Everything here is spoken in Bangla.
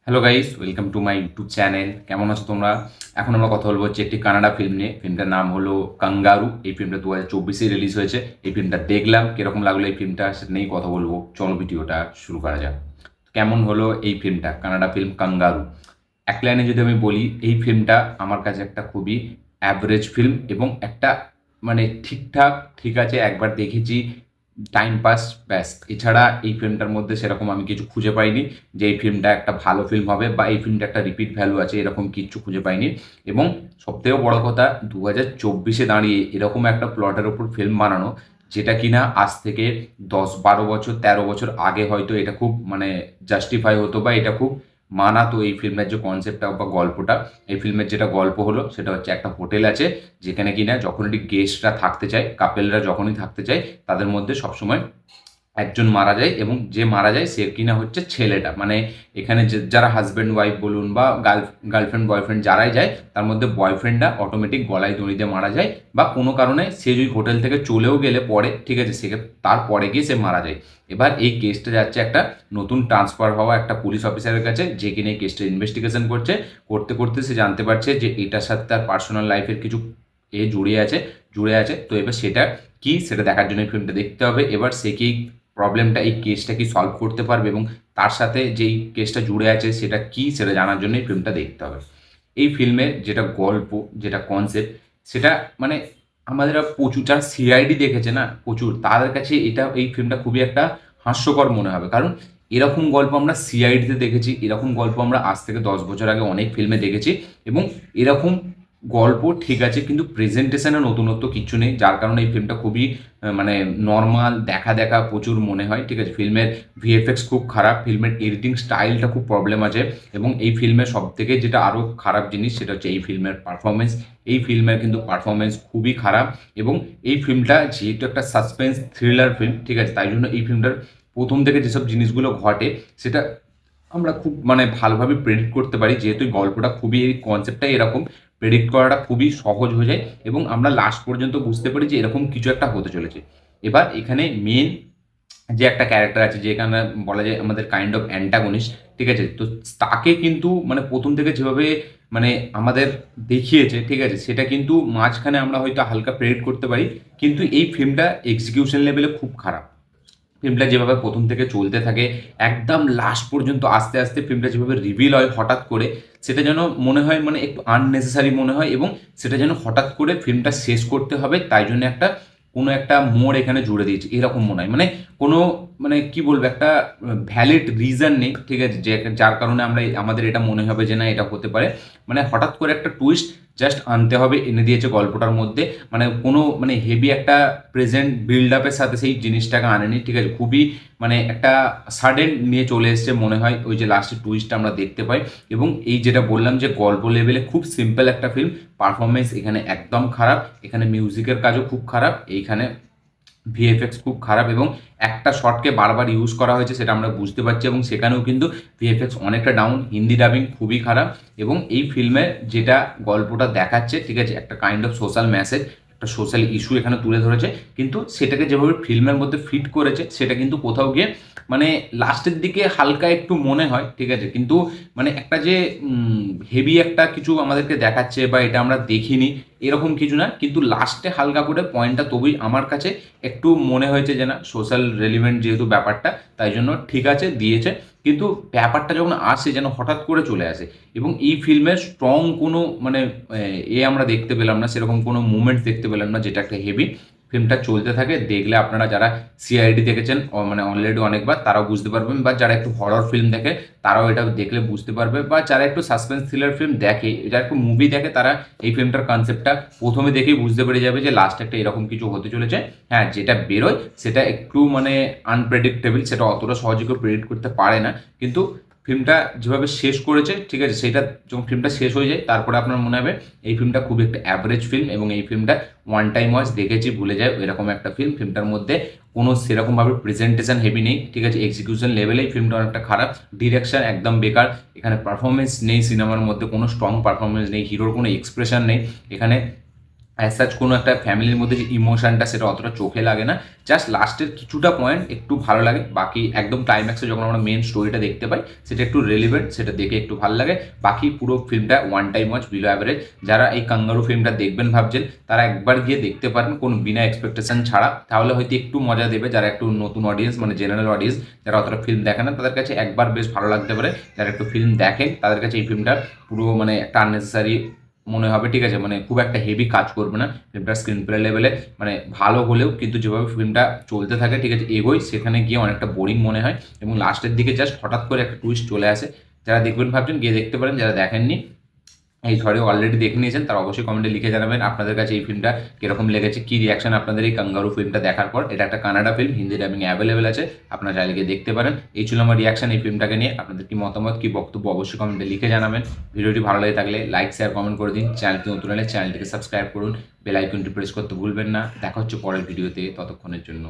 Hello guys, welcome to my YouTube channel. কেমন আছো তোমরা? এখন আমরা কথা বলবো হচ্ছে একটি কানাডা ফিল্ম নিয়ে। ফিল্মটার নাম হলো কাঙ্গারু। এই ফিল্মটা 2024-এ রিলিজ হয়েছে। এই ফিল্মটা দেখলাম, কিরকম লাগলো এই ফিল্মটা সেটা নিয়েই কথা বলবো। চলো ভিডিওটা শুরু করা যাক। কেমন হলো এই ফিল্মটা, কানাডা ফিল্ম কাঙ্গারু? এক লাইনে যদি আমি বলি, এই ফিল্মটা আমার কাছে একটা খুবই অ্যাভারেজ ফিল্ম এবং একটা মানে ঠিকঠাক, ঠিক আছে, একবার দেখেছি, টাইম পাস, ব্যাস। এছাড়া এই ফিল্মটার মধ্যে সেরকম আমি কিছু খুঁজে পাইনি যে এই ফিল্মটা একটা ভালো ফিল্ম হবে বা এই ফিল্মটা একটা রিপিট ভ্যালু আছে, এরকম কিচ্ছু খুঁজে পাইনি। এবং সবথেকে বড় কথা, 2024-এ দাঁড়িয়ে এরকম একটা প্লটের ওপর ফিল্ম বানানো, যেটা কিনা আজ থেকে 10-12 বছর, 13 বছর আগে হয়তো এটা খুব মানে জাস্টিফাই হতো বা এটা খুব মানাতো। এই ফিল্মের যে কনসেপ্টটা বা গল্পটা, এই ফিল্মের যেটা গল্প হলো সেটা হচ্ছে একটা হোটেল আছে, যেখানে কিনা যখনই গেস্টরা থাকতে চায়, কাপেলরা যখনই থাকতে চায়, তাদের মধ্যে সবসময় একজন মারা যায় এবং যে মারা যায় সে কিনা হচ্ছে ছেলেটা। মানে এখানে যারা হাজব্যান্ড ওয়াইফ বলুন বা গার্লফ্রেন্ড বয়ফ্রেন্ড যারাই যায়, তার মধ্যে বয়ফ্রেন্ডটা অটোমেটিক গলায় দড়ি দিয়ে মারা যায় বা কোনো কারণে সে যদি হোটেল থেকে চলেও গেলে পরে, ঠিক আছে, সে তারপরে গিয়ে সে মারা যায়। এবার এই কেসটা যাচ্ছে একটা নতুন ট্রান্সফার হওয়া একটা পুলিশ অফিসারের কাছে, যে কিনা এই কেসটা ইনভেস্টিগেশন করছে। করতে করতে সে জানতে পারছে যে এটার সাথে তার পার্সোনাল লাইফের কিছু জুড়ে আছে। তো এবার সেটা কি, সেটা দেখার জন্য এই ফিল্মটা দেখতে হবে। এবার সে কি প্রবলেমটা, এই কেসটা কি সলভ করতে পারবে এবং তার সাথে যেই কেসটা জুড়ে আছে সেটা কি, সেটা জানার জন্য এই ফিল্মটা দেখতে হবে। এই ফিল্মের যেটা গল্প, যেটা কনসেপ্ট, সেটা মানে আমাদের প্রচুর যারা সিআইডি দেখেছে না, প্রচুর তাদের কাছে এই ফিল্মটা খুবই একটা হাস্যকর মনে হবে। কারণ এরকম গল্প আমরা সিআইডিতে দেখেছি, এরকম গল্প আমরা আজ থেকে 10 বছর আগে অনেক ফিল্মে দেখেছি। এবং এরকম গল্প ঠিক আছে, কিন্তু প্রেজেন্টেশনে নতুনত্ব কিছু নেই, যার কারণে এই ফিল্মটা খুবই মানে নর্মাল দেখা দেখা প্রচুর মনে হয়। ঠিক আছে, ফিল্মের ভিএফএক্স খুব খারাপ, ফিল্মের এডিটিং স্টাইলটা খুব প্রবলেম আছে। এবং এই ফিল্মের সব থেকে যেটা আরও খারাপ জিনিস, সেটা হচ্ছে এই ফিল্মের পারফরমেন্স। এই ফিল্মের কিন্তু পারফরমেন্স খুবই খারাপ। এবং এই ফিল্মটা যেহেতু একটা সাসপেন্স থ্রিলার ফিল্ম, ঠিক আছে, তাই জন্য এই ফিল্মটার প্রথম থেকে যেসব জিনিসগুলো ঘটে সেটা আমরা খুব মানে ভালোভাবে প্রেডিক্ট করতে পারি, যেহেতু এই গল্পটা খুবই, এই কনসেপ্টটাই এরকম, প্রেডিক্ট করাটা খুবই সহজ হয়ে যায় এবং আমরা লাস্ট পর্যন্ত বুঝতে পারি যে এরকম কিছু একটা হতে চলেছে। এবার এখানে মেন যে একটা ক্যারেক্টার আছে, যেখানে বলা যায় আমাদের কাইন্ড অফ অ্যান্টাগনিস্ট, ঠিক আছে, তো তাকে কিন্তু মানে প্রথম থেকে যেভাবে মানে আমাদের দেখিয়েছে, ঠিক আছে, সেটা কিন্তু মাঝখানে আমরা হয়তো হালকা প্রেডিক্ট করতে পারি, কিন্তু এই ফিল্মটা এক্সিকিউশন লেভেলে খুব খারাপ। ফিল্মটা যেভাবে প্রথম থেকে চলতে থাকে, একদম লাস্ট পর্যন্ত আস্তে আস্তে ফিল্মটা যেভাবে রিভিল হয় হঠাৎ করে, সেটা যেন মনে হয় মানে একটু আননেসেসারি মনে হয়। এবং সেটা যেন হঠাৎ করে ফিল্মটা শেষ করতে হবে, তাই জন্য কোনো একটা মোড় এখানে জুড়ে দিয়েছে এরকম মনে হয়। মানে কোনো মানে কি বলবো, একটা ভ্যালিড রিজন নেই, ঠিক আছে, যে যার কারণে আমাদের এটা মনে হবে যে না এটা হতে পারে। মানে হঠাৎ করে একটা টুইস্ট জাস্ট আনতে হবে, এনে দিয়েছে গল্পটার মধ্যে। মানে কোনো মানে হেভি একটা প্রেজেন্ট বিল্ড আপের সাথে সেই জিনিসটাকে আনেনি, ঠিক আছে, খুবই মানে একটা সাডেন নিয়ে চলে এসছে মনে হয় ওই যে লাস্টের টুইস্টটা আমরা দেখতে পাই। এবং এই যেটা বললাম যে গল্প লেভেলে খুব সিম্পল একটা ফিল্ম, পারফরমেন্স এখানে একদম খারাপ, এখানে মিউজিকের কাজও খুব খারাপ, এইখানে ভিএফএক্স খুব খারাপ এবং একটা শটকে বারবার ইউজ করা হয়েছে সেটা আমরা বুঝতে পারছি। এবং সেখানেও কিন্তু ভিএফএক্স অনেকটা ডাউন, হিন্দি ডাবিং খুবই খারাপ। এবং এই ফিল্মে যেটা গল্পটা দেখাচ্ছে, ঠিক আছে, একটা কাইন্ড অফ সোশ্যাল মেসেজ, একটা সোশ্যাল ইস্যু এখানে তুলে ধরেছে, কিন্তু সেটাকে যেভাবে ফিল্মের মধ্যে ফিট করেছে সেটা কিন্তু কোথাও গিয়ে মানে লাস্টের দিকে হালকা একটু মনে হয়, ঠিক আছে, কিন্তু মানে একটা যে হেভি একটা কিছু আমাদেরকে দেখাচ্ছে বা এটা আমরা দেখিনি এরকম কিছু না, কিন্তু লাস্টে হালকা করে পয়েন্টটা তবেই আমার কাছে একটু মনে হয়েছে যে না সোশ্যাল রেলিভেন্ট যেহেতু ব্যাপারটা, তাই জন্য ঠিক আছে দিয়েছে। কিন্তু ব্যাপারটা যখন আসে যেন হঠাৎ করে চলে আসে। এবং এই ফিল্মের স্ট্রং কোনো মানে আমরা দেখতে পেলাম না, সেরকম কোনো মুভমেন্টস দেখতে পেলাম না, যেটা একটা হেভি। ফিল্মটা চলতে থাকে, দেখলে আপনারা যারা সিআইডি দেখেছেন মানে অলরেডি অনেকবার, তারাও বুঝতে পারবেন, বা যারা একটু হরর ফিল্ম দেখে তারাও এটা দেখলে বুঝতে পারবে, বা যারা একটু সাসপেন্স থ্রিলার ফিল্ম দেখে, যারা একটু মুভি দেখে, তারা এই ফিল্মটার কনসেপ্টটা প্রথমে দেখেই বুঝতে পেরে যাবে যে লাস্ট একটা এরকম কিছু হতে চলেছে। হ্যাঁ, যেটা বেরোয় সেটা একটু মানে আনপ্রেডিক্টেবল, সেটা অতটা সহজে কেউ প্রেডিক্ট করতে পারে না। কিন্তু ফিল্মটা যেভাবে শেষ করেছে, ঠিক আছে, সেটা যখন ফিল্মটা শেষ হয়ে যায় তারপরে আপনার মনে হবে এই ফিল্মটা খুব একটা অ্যাভারেজ ফিল্ম এবং এই ফিল্মটা ওয়ান টাইম ওয়াচ দেখেছি ভুলে যায় এরকম একটা ফিল্ম। ফিল্মটার মধ্যে কোনো সেরকমভাবে প্রেজেন্টেশন হেভি নেই, ঠিক আছে, এক্সিকিউশন লেভেলেই ফিল্মটা অনেকটা খারাপ, ডিরেকশন একদম বেকার, এখানে পারফরমেন্স নেই, সিনেমার মধ্যে কোনো স্ট্রং পারফরমেন্স নেই, হিরোর কোনো এক্সপ্রেশন নেই এখানে। অ্যাজ সাচ কোনো একটা ফ্যামিলির মধ্যে যে ইমোশনটা সেটা অতটা চোখে লাগে না, জাস্ট লাস্টের কিছুটা পয়েন্ট একটু ভালো লাগে, বাকি একদম ক্লাইম্যাক্সে যখন আমরা মেন স্টোরিটা দেখতে পাই সেটা একটু রেলিভেন্ট, সেটা দেখে একটু ভালো লাগে। বাকি পুরো ফিল্মটা one time watch, below average. যারা এই কাঙ্গারু ফিল্মটা দেখবেন ভাবছেন তারা একবার গিয়ে দেখতে পারেন কোনো বিনা এক্সপেকটেশন ছাড়া, তাহলে হয়তো একটু মজা দেবে। যারা একটু নতুন অডিয়েন্স, মানে জেনারেল অডিয়েন্স, যারা অতটা ফিল্ম দেখে না, তাদের কাছে একবার বেশ ভালো লাগতে পারে। যারা একটু ফিল্ম দেখেন তাদের কাছে এই ফিল্মটা পুরো মানে একটা আননেসেসারি মনে হবে, ঠিক আছে, মানে খুব একটা হেভি কাজ করবে না ফিল্মটা স্ক্রিন প্লে লেভেলে, মানে ভালো হলেও কিন্তু যেভাবে ফিল্মটা চলতে থাকে, ঠিক আছে, এগোয়, সেখানে গিয়ে অনেকটা বোরিং মনে হয় এবং লাস্টের দিকে জাস্ট হঠাৎ করে একটা টুইস্ট চলে আসে। যারা দেখবেন ভাবছেন গিয়ে দেখতে পারেন, যারা দেখেননি এই সরি অলরেডি দেখে নিয়েছেন তারা অবশ্যই কমেন্টে লিখে জানাবেন আপনাদের কাছে এই ফিল্মটা কিরকম লেগেছে, কি রিয়াকশন আপনাদের এই কাঙ্গারু ফিল্মটা দেখার পর। এটা একটা Canada film, Hindi dubbing available আছে, আপনারা চাইলে গিয়ে দেখতে পারেন। এই ছিল আমার রিয়াকশন এই ফিল্মটাকে নিয়ে। আপনাদের কি মতামত, কি বক্তব্য অবশ্যই কমেন্টে লিখে জানাবেন। ভিডিওটি ভালো লাগে থাকলে লাইক শেয়ার কমেন্ট করে দিন। চ্যানেলটি নতুন হলে চ্যানেলটিকে সাবস্ক্রাইব করুন, বেল আইকনটি প্রেস করতে ভুলবেন না। দেখা হচ্ছে পরের ভিডিওতে, ততক্ষণের জন্য